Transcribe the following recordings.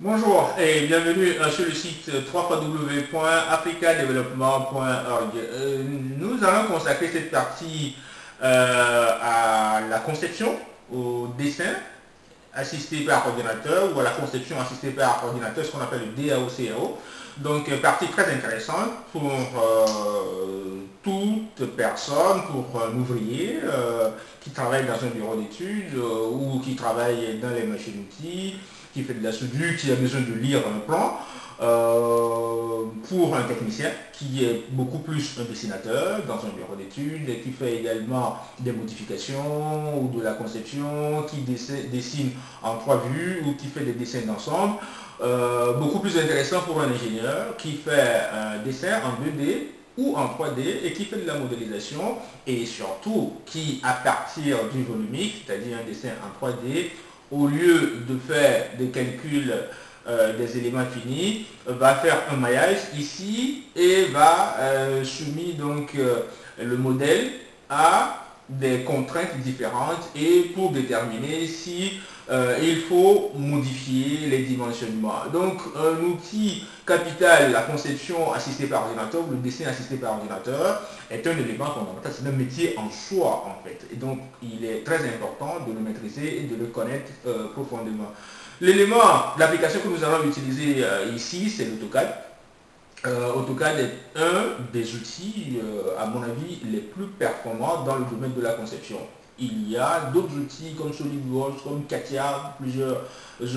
Bonjour et bienvenue sur le site www.africadevelopment.org. Nous allons consacrer cette partie à la conception, au dessin assisté par ordinateur ou à la conception assistée par ordinateur, ce qu'on appelle le DAO-CAO. Donc, partie très intéressante pour toute personne, pour un ouvrier qui travaille dans un bureau d'études ou qui travaille dans les machines-outils, qui fait de la soudure, qui a besoin de lire un plan. Pour un technicien qui est beaucoup plus un dessinateur dans un bureau d'études et qui fait également des modifications ou de la conception, qui dessine en 3 vues ou qui fait des dessins d'ensemble. Beaucoup plus intéressant pour un ingénieur qui fait un dessin en 2D ou en 3D et qui fait de la modélisation et surtout qui, à partir du volumique, c'est-à-dire un dessin en 3D, au lieu de faire des calculs des éléments finis, va faire un maillage ici et va soumettre donc le modèle à des contraintes différentes et pour déterminer si il faut modifier les dimensionnements. Donc un outil capital, la conception assistée par ordinateur, le dessin assisté par ordinateur, est un élément fondamental, c'est un métier en soi en fait. Et donc il est très important de le maîtriser et de le connaître profondément. L'élément, l'application que nous allons utiliser ici, c'est l'AutoCAD. AutoCAD est un des outils, à mon avis, les plus performants dans le domaine de la conception. Il y a d'autres outils comme SolidWorks, comme CATIA, plusieurs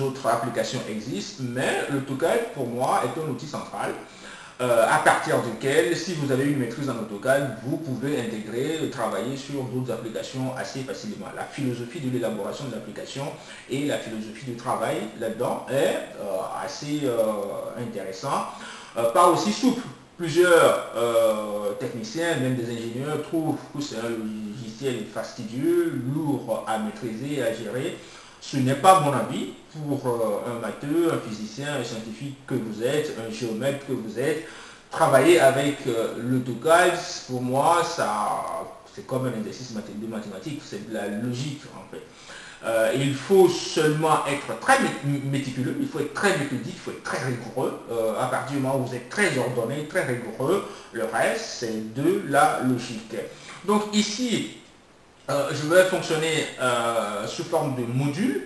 autres applications existent, mais l'AutoCAD, pour moi, est un outil central à partir duquel, si vous avez une maîtrise en AutoCAD, vous pouvez intégrer, travailler sur d'autres applications assez facilement. La philosophie de l'élaboration de l'application et la philosophie de travail là-dedans est assez intéressant, pas aussi souple. Plusieurs techniciens, même des ingénieurs, trouvent que c'est un logiciel fastidieux, lourd à maîtriser et à gérer. Ce n'est pas mon avis pour un matheux, un physicien, un scientifique que vous êtes, un géomètre que vous êtes. Travailler avec l'AutoCAD, pour moi, c'est comme un exercice de mathématiques, c'est de la logique en fait. Il faut seulement être très méticuleux, il faut être très méthodique, il faut être très rigoureux. À partir du moment où vous êtes très ordonné, très rigoureux, le reste, c'est de la logique. Donc ici, je vais fonctionner sous forme de module.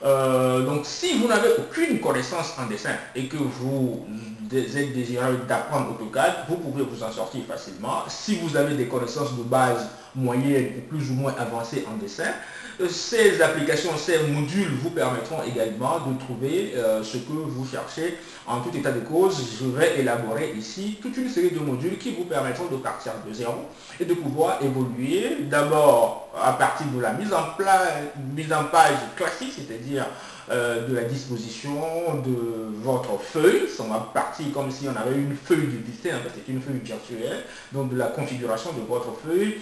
Donc si vous n'avez aucune connaissance en dessin et que vous êtes désireux d'apprendre AutoCAD, vous pouvez vous en sortir facilement. Si vous avez des connaissances de base moyennes ou plus ou moins avancées en dessin, ces applications, ces modules vous permettront également de trouver ce que vous cherchez. En tout état de cause, je vais élaborer ici toute une série de modules qui vous permettront de partir de zéro et de pouvoir évoluer d'abord à partir de la mise en page classique, c'est-à-dire de la disposition de votre feuille. On va partir comme si on avait une feuille de dessin, en fait c'est une feuille virtuelle, donc de la configuration de votre feuille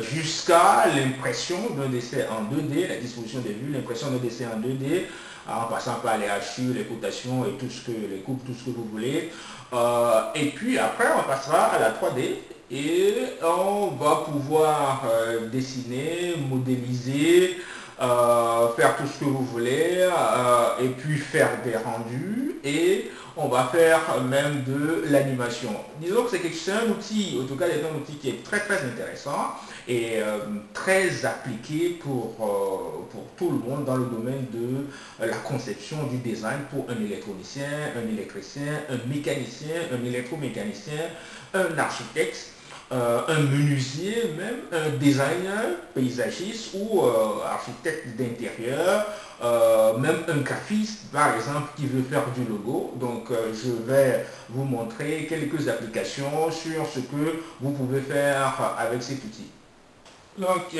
jusqu'à l'impression d'un dessin en 2D, la disposition des vues, l'impression d'un dessin en 2D, en passant par les hachures, les cotations et tout ce que, les coupes, tout ce que vous voulez. Et puis après, on passera à la 3D et on va pouvoir dessiner, modéliser, faire tout ce que vous voulez et puis faire des rendus et on va faire même de l'animation. Disons que c'est un outil, AutoCAD est un outil qui est très très intéressant et très appliqué pour tout le monde dans le domaine de la conception du design pour un électronicien, un électricien, un mécanicien, un électromécanicien, un architecte, un menuisier, même un designer, paysagiste ou architecte d'intérieur, même un graphiste par exemple qui veut faire du logo. Donc je vais vous montrer quelques applications sur ce que vous pouvez faire avec cet outil. Donc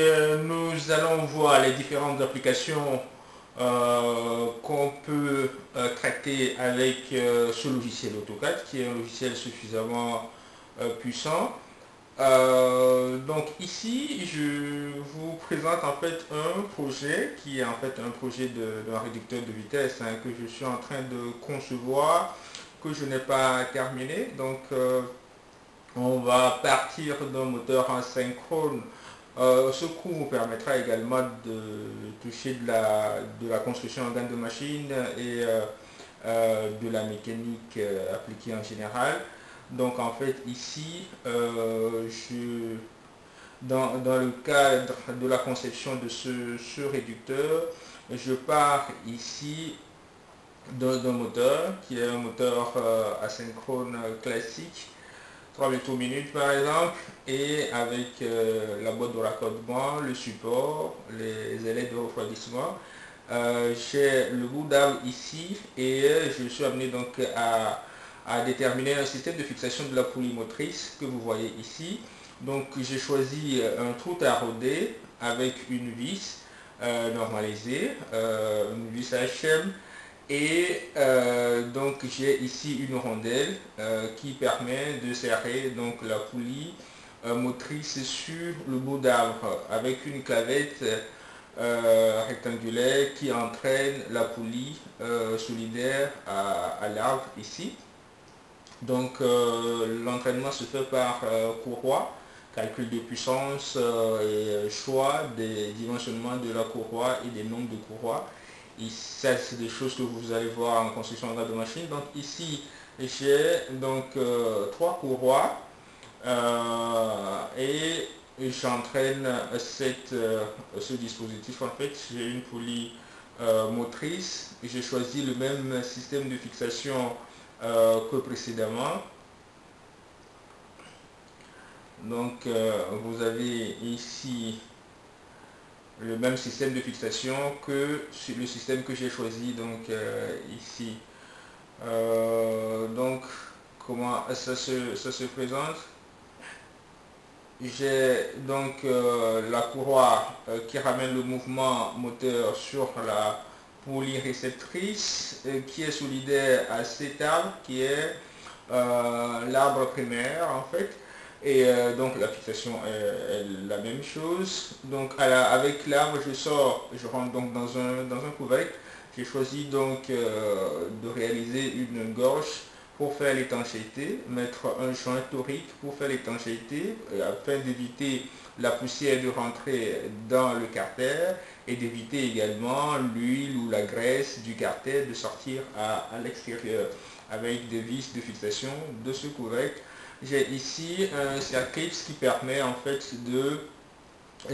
nous allons voir les différentes applications qu'on peut traiter avec ce logiciel AutoCAD qui est un logiciel suffisamment puissant. Donc ici, je vous présente en fait un projet qui est en fait un projet d'un réducteur de vitesse que je suis en train de concevoir, que je n'ai pas terminé. Donc on va partir d'un moteur asynchrone. Ce cours vous permettra également de toucher de la construction en gamme de machine et de la mécanique appliquée en général. Donc en fait ici, dans le cadre de la conception de ce réducteur, je pars ici d'un moteur qui est un moteur asynchrone classique, 3 mètres par minute par exemple, et avec la boîte de raccordement, le support, les ailettes de refroidissement. J'ai le bout d'arbre ici et je suis amené donc à déterminer un système de fixation de la poulie motrice que vous voyez ici. Donc j'ai choisi un trou taraudé avec une vis normalisée, une vis HM, et donc j'ai ici une rondelle qui permet de serrer donc la poulie motrice sur le bout d'arbre avec une clavette rectangulaire qui entraîne la poulie solidaire à l'arbre ici. Donc l'entraînement se fait par courroie, calcul de puissance et choix des dimensionnements de la courroie et des nombres de courroies. Et ça, c'est des choses que vous allez voir en construction de machine. Donc ici, j'ai donc 3 courroies et j'entraîne ce dispositif. En fait, j'ai une poulie motrice. J'ai choisi le même système de fixation que précédemment. Donc vous avez ici le même système de fixation que sur le système que j'ai choisi donc ici. Donc comment ça se présente? J'ai donc la courroie qui ramène le mouvement moteur sur la poulie réceptrice qui est solidaire à cet arbre qui est l'arbre primaire en fait. Et donc la fixation est la même chose. Donc avec l'arbre je rentre donc dans un couvercle. J'ai choisi donc de réaliser une gorge pour faire l'étanchéité, mettre un joint torique pour faire l'étanchéité afin d'éviter la poussière de rentrer dans le carter et d'éviter également l'huile ou la graisse du carter de sortir à l'extérieur avec des vis de fixation de ce couvercle. J'ai ici un circuit qui permet en fait de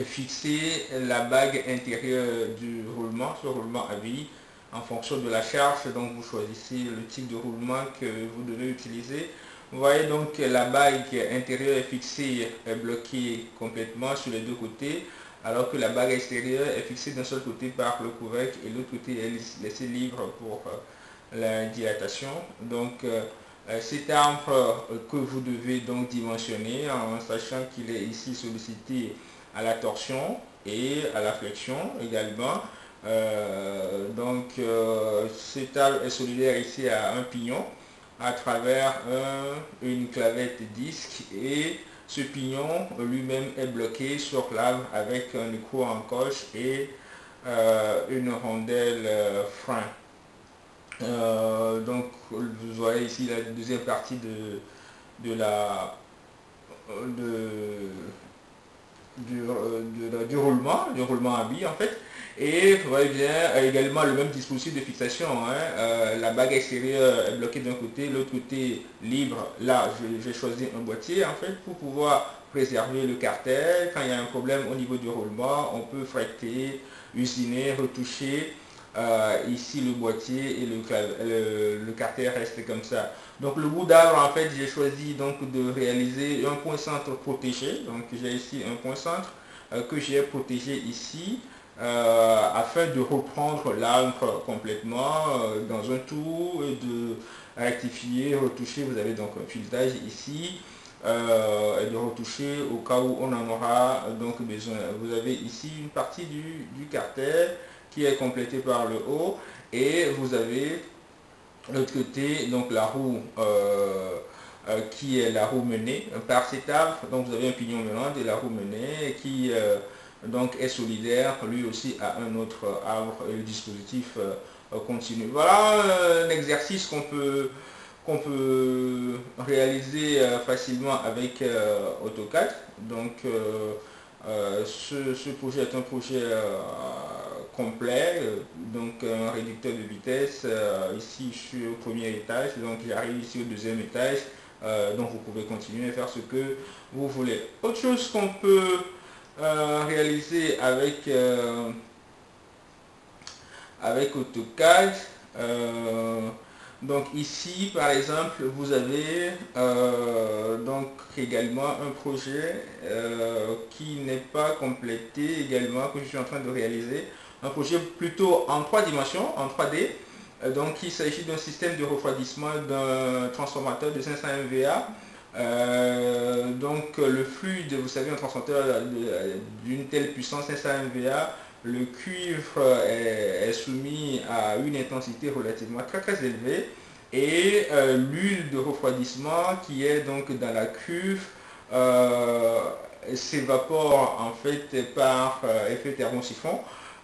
fixer la bague intérieure du roulement, ce roulement à vie, en fonction de la charge. Donc vous choisissez le type de roulement que vous devez utiliser. Vous voyez donc que la bague intérieure est fixée, est bloquée complètement sur les deux côtés, alors que la bague extérieure est fixée d'un seul côté par le couvercle et l'autre côté est laissé libre pour la dilatation. Donc cet arbre que vous devez donc dimensionner en sachant qu'il est ici sollicité à la torsion et à la flexion également. Cet arbre est solidaire ici à un pignon à travers une clavette disque et ce pignon lui-même est bloqué sur l'arbre avec un écrou en coche et une rondelle frein. Donc vous voyez ici la deuxième partie du roulement à billes en fait. Et vous voyez bien également le même dispositif de fixation. La bague extérieure est bloquée d'un côté, l'autre côté libre. Là, j'ai choisi un boîtier en fait pour pouvoir préserver le carter. Quand il y a un problème au niveau du roulement, on peut frecter, usiner, retoucher. Ici le boîtier et le carter reste comme ça. Donc le bout d'arbre en fait j'ai choisi donc de réaliser un point centre protégé. Donc j'ai ici un point centre que j'ai protégé ici afin de reprendre l'arbre complètement dans un tour et de rectifier, retoucher. Vous avez donc un filetage ici et de retoucher au cas où on en aura donc besoin. Vous avez ici une partie du carter qui est complété par le haut et vous avez l'autre côté donc la roue qui est la roue menée par cet arbre. Donc vous avez un pignon menant et la roue menée qui donc est solidaire lui aussi à un autre arbre et le dispositif continue. Voilà un exercice qu'on peut réaliser facilement avec AutoCAD. Donc ce projet est un projet complet, donc un réducteur de vitesse. Ici je suis au premier étage, donc j'arrive ici au deuxième étage. Donc vous pouvez continuer à faire ce que vous voulez. Autre chose qu'on peut réaliser avec AutoCAD. Donc ici par exemple vous avez donc également un projet qui n'est pas complété également, que je suis en train de réaliser, un projet plutôt en 3 dimensions, en 3D. Donc il s'agit d'un système de refroidissement d'un transformateur de 500 MVA. Donc le fluide, vous savez, un transformateur d'une telle puissance 500 MVA, le cuivre est soumis à une intensité relativement très élevée, et l'huile de refroidissement qui est donc dans la cuve s'évapore en fait par effet thermosiphon.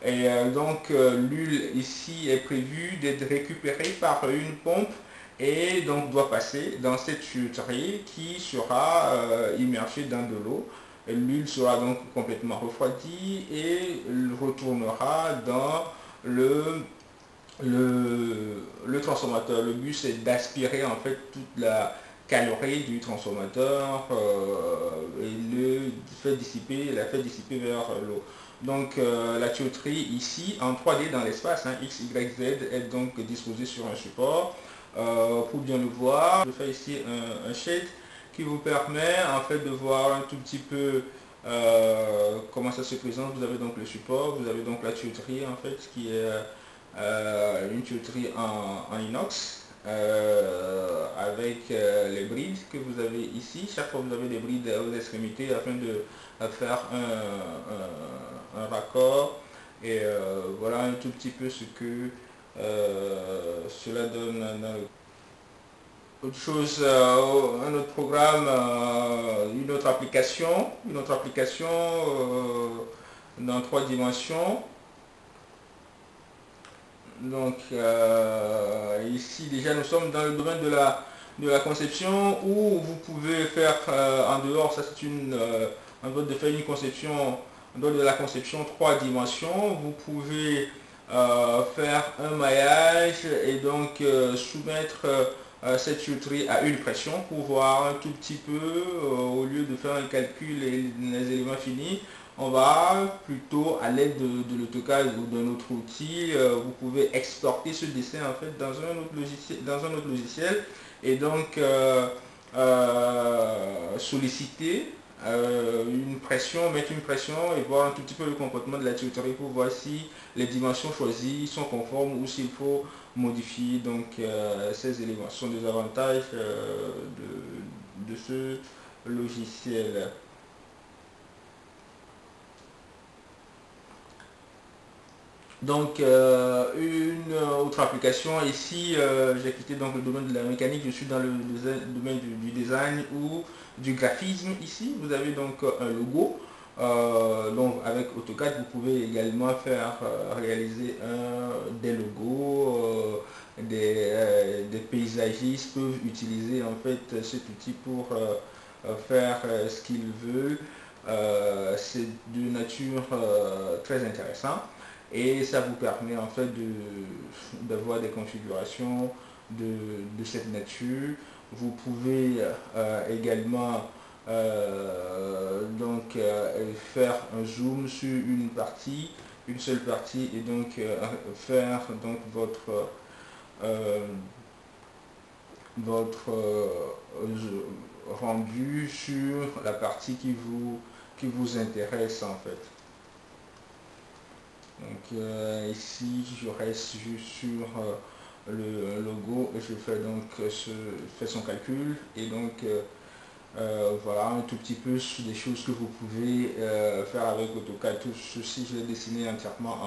Et donc l'huile ici est prévue d'être récupérée par une pompe et donc doit passer dans cette tuyauterie qui sera immergée dans de l'eau. L'huile sera donc complètement refroidie et retournera dans le transformateur. Le but c'est d'aspirer en fait toute la calorie du transformateur et la faire dissiper vers l'eau. Donc la tuyauterie ici en 3D dans l'espace, hein, X, Y, Z, est donc disposée sur un support. Pour bien le voir, je fais ici un shade qui vous permet en fait de voir un tout petit peu comment ça se présente. Vous avez donc le support, vous avez donc la tuyauterie en fait qui est une tuyauterie en inox avec les brides que vous avez ici. Chaque fois vous avez des brides aux extrémités afin de faire un raccord. Et voilà un tout petit peu ce que cela donne dans le... Autre chose, un autre programme, une autre application dans 3 dimensions. Donc ici déjà nous sommes dans le domaine de la conception, où vous pouvez faire en dehors, ça c'est en dehors de faire une conception, en dehors de la conception 3 dimensions, vous pouvez faire un maillage et donc soumettre cette tuyauterie à une pression pour voir un tout petit peu, au lieu de faire un calcul et les éléments finis, on va plutôt à l'aide de l'AutoCAD ou d'un autre outil, vous pouvez exporter ce dessin en fait dans un autre logiciel et donc solliciter une pression, mettre une pression et voir un tout petit peu le comportement de la tuyauterie pour voir si les dimensions choisies sont conformes ou s'il faut modifier donc ces éléments. Ce sont des avantages de ce logiciel. Donc une autre application ici, j'ai quitté donc le domaine de la mécanique, je suis dans le domaine du design ou du graphisme. Ici vous avez donc un logo, donc avec AutoCAD vous pouvez également faire réaliser des logos. Des paysagistes peuvent utiliser en fait cet outil pour faire ce qu'ils veulent. C'est de nature très intéressant et ça vous permet en fait d'avoir des configurations de cette nature. Vous pouvez également donc faire un zoom sur une seule partie et donc faire donc votre rendu sur la partie qui vous intéresse en fait. Donc ici je reste juste sur le logo et je fais donc son calcul et donc voilà un tout petit peu sur des choses que vous pouvez faire avec AutoCAD. Tout ceci je l'ai dessiné entièrement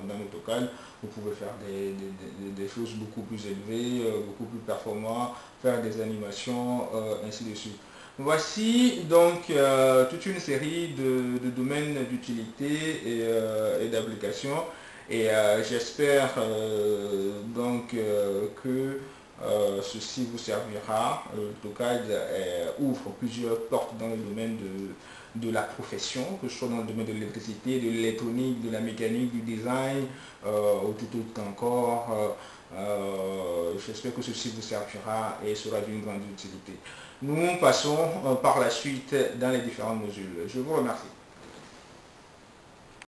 dans AutoCAD. Vous pouvez faire des choses beaucoup plus élevées, beaucoup plus performantes, faire des animations, ainsi de suite. Voici donc toute une série de domaines d'utilité et d'applications et j'espère donc que ceci vous servira. AutoCAD ouvre plusieurs portes dans le domaine de la profession, que ce soit dans le domaine de l'électricité, de l'électronique, de la mécanique, du design, ou tout autre encore. J'espère que ceci vous servira et sera d'une grande utilité. Nous passons par la suite dans les différents modules. Je vous remercie.